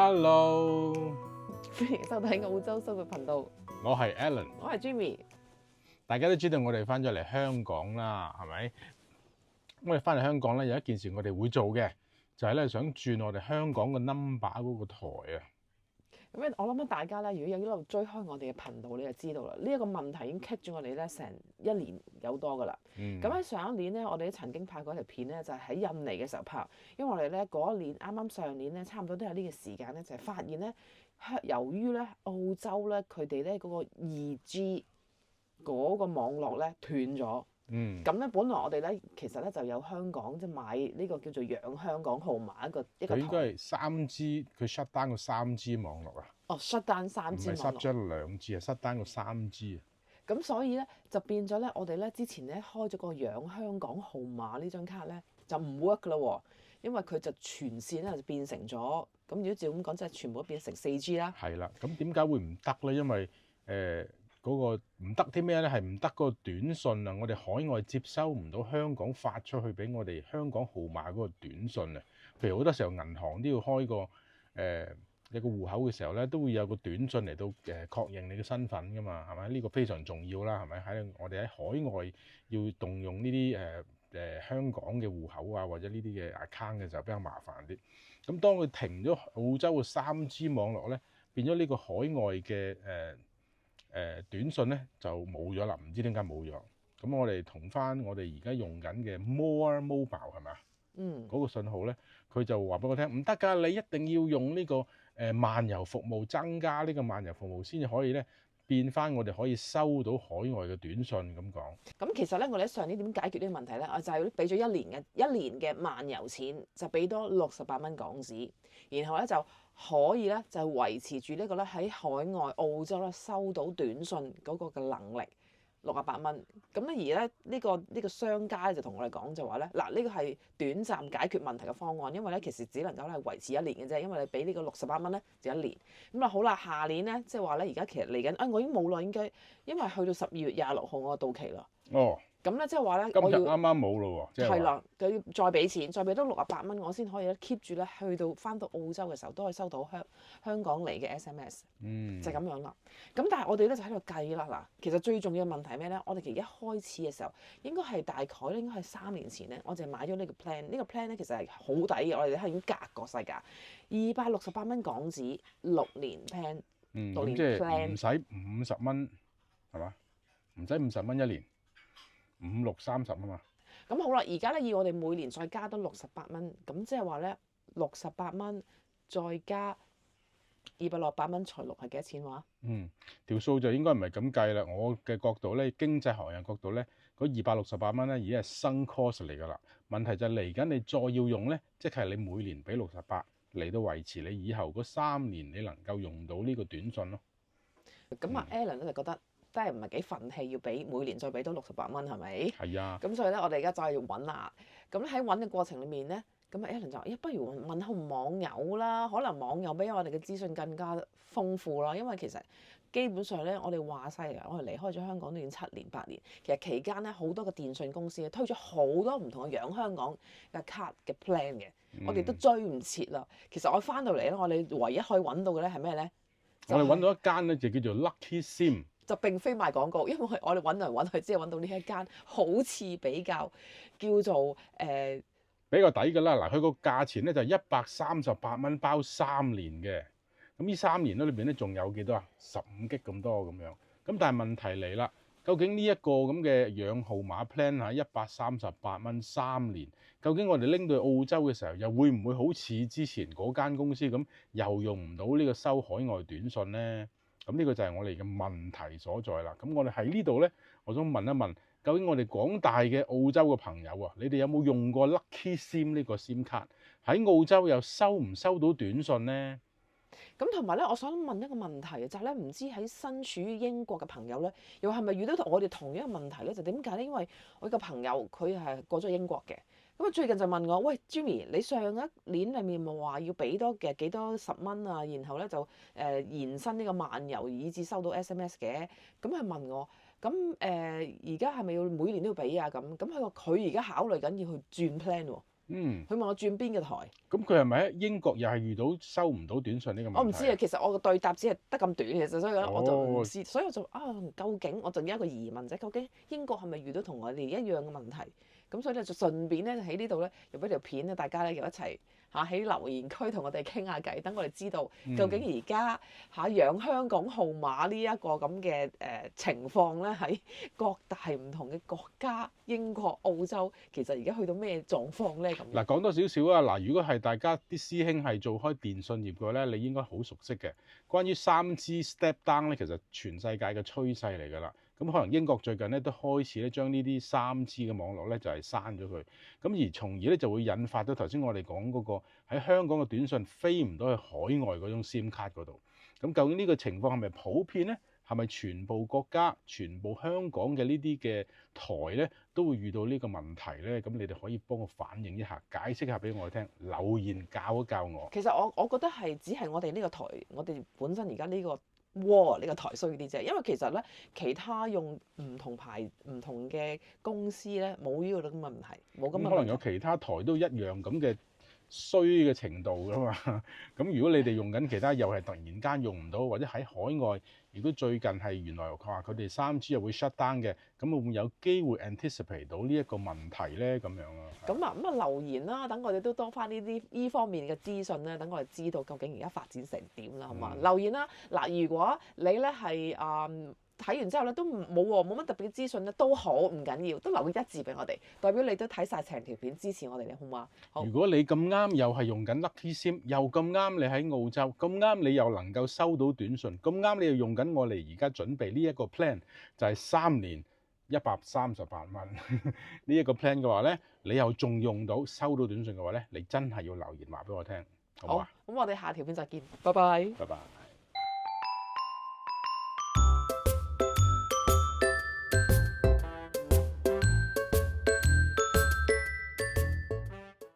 Hello，歡迎收睇澳洲生活頻道，我係 Alan。我係 Jimmy。大家都知道我哋翻咗嚟香港啦，係咪？我哋翻嚟香港咧，有一件事我哋會做嘅，就係咧想轉我哋香港嘅 number 嗰個台啊。咁咧，我諗大家咧，如果有一路追開我哋嘅頻道，你就知道啦。呢一個問題已經棘住我哋咧成1年有多噶啦。咁喺上一年咧，我哋曾經拍過一條片咧，就係喺印尼嘅時候拍，因為我哋咧嗰一年啱啱上年咧，差唔多都係呢個時間咧，就係發現咧，由於咧澳洲咧佢哋咧嗰個2G 嗰個網絡咧斷咗。咁咧，本來我哋咧其實咧就有香港即係買呢個叫做養香港號碼一個佢應該台。係3G，佢 shut down 個 3G 網絡啊。哦，shut down 唔 3G 係網 shut 絡。咗2G 啊，shut down 個 3G 啊。咁所以咧就變咗咧，我哋咧之前咧開咗個養香港號碼呢張卡咧就唔 work 噶啦喎，因為佢就全線咧就變成咗咁。如果照咁講，即係全部都變成4G 啦。係啦，咁點解會唔得咧？因為嗰個唔得啲咩咧？係唔得嗰個短信啊！我哋海外接收唔到香港發出去俾我哋香港號碼嗰個短信啊。譬如好多時候銀行都要開個一個戶口嘅時候咧，都會有個短信嚟到確認你嘅身份噶嘛，係咪？呢個非常重要啦，係咪？喺我哋喺海外要動用呢啲香港嘅戶口啊，或者呢啲嘅 account 嘅時候比較麻煩啲。咁當佢停咗澳洲嘅3G 網絡咧，變咗呢個海外嘅短信咧就冇咗啦，唔知點解冇咗。咁我哋同翻我哋而家用緊嘅 More Mobile 係咪啊？嗰個信號咧，佢就話俾我聽唔得㗎，你一定要用呢個漫遊服務，增加呢個漫遊服務先至可以咧變翻我哋可以收到海外嘅短信咁講。咁其實咧，我哋喺上年點解決呢個問題咧？我就係俾咗一年嘅漫遊錢，就俾多68蚊港紙，然後咧就可以咧就維持住呢個咧喺海外澳洲咧收到短信嗰個嘅能力68蚊。咁咧而咧呢個商家咧就同我哋講就話咧嗱，呢個係短暫解決問題嘅方案，因為咧其實只能夠係維持1年嘅啫，因為你俾呢個68蚊咧就1年。咁啊好啦，下年咧即係話咧而家其實嚟緊我已經冇啦，應該因為去到12月26號我到期啦。哦，咁咧即係話咧，今日啱啱冇咯喎，即係係啦，佢要再俾錢，再俾多68蚊，我先可以咧 keep 住咧，去到翻到澳洲嘅時候都可以收到香港嚟嘅 SMS，就係咁樣啦。咁但係我哋咧就喺度計啦，嗱，其實最重要嘅問題係咩咧？我哋其實一開始嘅時候應該係大概咧，應該係3年前咧，我就買咗呢個 plan。呢個 plan 咧其實係好抵嘅，我哋係已經格過世價，268蚊港紙6年 plan，6年即係 plan 唔使50蚊係嘛？唔使50蚊1年，5、6、30啊嘛。咁好啦，而家咧要我哋每年再加多68蚊，咁即係話咧68蚊再加268蚊除6係幾多錢話？條數就應該唔係咁計啦。我嘅角度咧，經濟學人角度咧，嗰268蚊咧已經係 sunk cost 嚟㗎啦。問題就係嚟緊你再要用咧，即係你每年俾68嚟到維持你以後嗰3年你能夠用到呢個短信咯。咁Alan 咧就覺得真係唔係幾憤氣，要俾每年再俾多68蚊係咪？係啊。咁所以咧，我哋而家再要揾啦。咁喺揾嘅過程裏面咧，咁Alan 就話：不如問下網友啦，可能網友比我哋嘅資訊更加豐富啦。因為其實基本上咧，我哋話晒啊，我哋離開咗香港都已經7年8年。其實期間咧，好多個電訊公司推咗好多唔同嘅養香港嘅卡嘅 plan 嘅，我哋都追唔切啦。其實我翻到嚟咧，我哋唯一可以揾到嘅咧係咩咧？我哋揾到一間咧就叫做 Lucky Sim。就並非賣廣告，因為我哋揾嚟揾去，只係揾到呢一間好似比較叫做比較抵㗎啦。嗱，佢個價錢咧就138蚊包3年嘅。咁呢3年咧裏邊咧仲有幾多啊？15G咁多咁樣。咁但係問題嚟啦，究竟呢一個咁嘅養號碼 plan 嚇138蚊3年，究竟我哋拎到澳洲嘅時候，又會唔會好似之前嗰間公司咁，又用唔到呢個收海外短信咧？咁呢個就係我哋嘅問題所在啦。咁我哋喺呢度咧，我想問一問，究竟我哋廣大嘅澳洲嘅朋友啊，你哋有冇用過 Lucky Sim 呢個 SIM 卡？喺澳洲又收唔收到短信咧？咁同埋咧，我想問一個問題就係咧，唔知喺身處於英國嘅朋友咧，又係咪遇到我哋同樣嘅問題咧？就點解咧？因為我個朋友佢係過咗英國嘅，咁啊最近就問我：喂 Jimmy，你上一年裡面咪話要俾多嘅幾多10蚊啊？然後咧就延伸呢個漫遊以至收到 SMS 嘅。咁佢問我：咁而家係咪要每年都要俾啊？咁佢話佢而家考慮緊要去轉 plan 喎。嗯，佢問我轉邊個台，咁佢係咪喺英國又係遇到收唔到短信呢個問題？我唔知啊。其實我個對答只係得咁短，其實所以咧我就唔哦，知，所以我就究竟我就有一個疑問啫，究竟英國係咪遇到同我哋一樣嘅問題？咁所以咧就順便咧喺呢度咧又俾條片咧，大家咧又一齊喺留言區同我哋傾下偈，等我哋知道究竟而家養香港號碼呢一個咁嘅情況咧，喺各大唔同嘅國家，英國、澳洲，其實而家去到咩狀況咧咁？嗱，講多少少啊！嗱，如果係大家啲師兄係做開電信業嘅咧，你應該好熟悉嘅。關於 3G step down 咧，其實全世界嘅趨勢嚟㗎啦。咁可能英國最近咧都開始咧將呢啲 3G 嘅網絡咧就係刪咗佢，咁而從而咧就會引發到頭先我哋講嗰個喺香港嘅短信飛唔到去海外嗰種 SIM 卡嗰度。咁究竟呢個情況係咪普遍咧？係咪全部國家、全部香港嘅呢啲嘅台咧都會遇到呢個問題咧？咁你哋可以幫我反映一下，解釋下俾我聽，留言教一教我。其實我覺得係只係我哋呢個台，我哋本身而家呢個呢個台需要啲啫，因為其實咧其他用唔同牌唔同嘅公司咧冇呢個咁嘅問題，冇咁嘅可能問題。有其他台都一樣咁嘅衰嘅程度㗎嘛。咁如果你哋用緊其他又係突然間用唔到，或者喺海外，如果最近係原來話佢哋 3G 又會 shut down 嘅，咁會唔會有機會 anticipate 到呢一個問題咧？咁樣啊。咁留言啦，等我哋都多翻呢方面嘅資訊咧，等我哋知道究竟而家發展成點啦，好嘛？留言啦，嗱，如果你咧係睇完之後咧都冇乜特別嘅資訊咧，都好唔緊要，都留個一字俾我哋，代表你都睇晒成條片支持我哋，好嘛？好。如果你咁啱又係用緊 Lucky SIM，又咁啱你喺澳洲，咁啱你又能夠收到短信，咁啱你又用緊我哋而家準備呢一個 plan，就係3年138蚊呢一個 plan 嘅話咧，你又仲用到收到短信嘅話咧，你真係要留言話俾我聽，好唔好啊？咁我哋下條片再見，拜拜。拜拜。